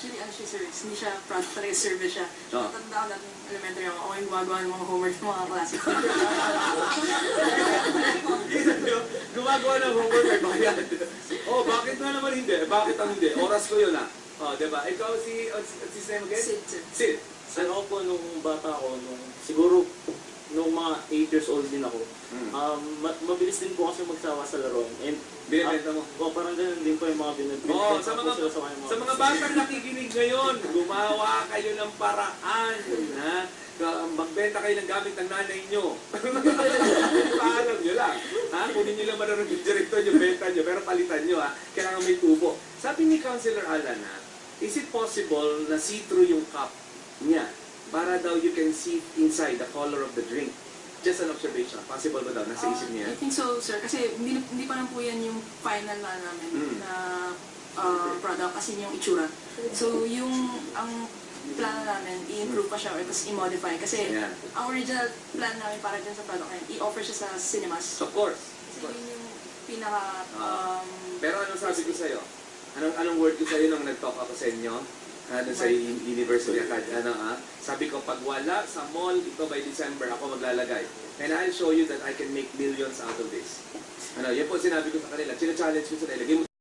Actually, ano siya, sir, hindi siya product talaga, service siya. Tanda ko natin elementary ako yung gumagawa ng mga homework ng mga klase. Gumagawa ng homework ay bayad. Oh, bakit na naman hindi? Bakit ang hindi? Oras ko yun, ah. Oh, diba? Ikaw si name again? Sid, sir. Sid. Sir, ako po nung bata ako, siguro nung mga 8 years old din ako, mabilis din po kasi magsawa sa laruan. And binibenta mo? parang ganun din po yung mga binibenta Oh, sa mga batang nakikinig ngayon, gumawa kayo ng paraan, ha? Magbenta kayo ng gamit ng nanay nyo. Paalam nyo lang. Ha? Kunin nyo lang manarong yung direktor nyo, benta nyo, pero palitan nyo, ha? Kailangan may tubo. Sabi ni Councilor Alan, ha? Is it possible na see-through yung cup niya para daw you can see inside the color of the drink? Just an observation. Possible ba daw? Nasa isip niya? I think so, sir. Kasi hindi pa lang po yan yung final na namin na product kasi yung itsura. So, ang plan namin, i-improve pa siya or tapos i-modify. Kasi ang original plan namin para dyan sa product na i-offer siya sa cinemas. Of course. Kasi yun yung pinaka... Pero anong sabi ko sa'yo? Anong word ko sa'yo nung nag-talk ako sa inyo? Sa University Academy, sabi ko, pag wala sa mall, ito by December, ako maglalagay. And I'll show you that I can make millions out of this. Yan po sinabi ko sa kanila. China-challenge ko sa kanila.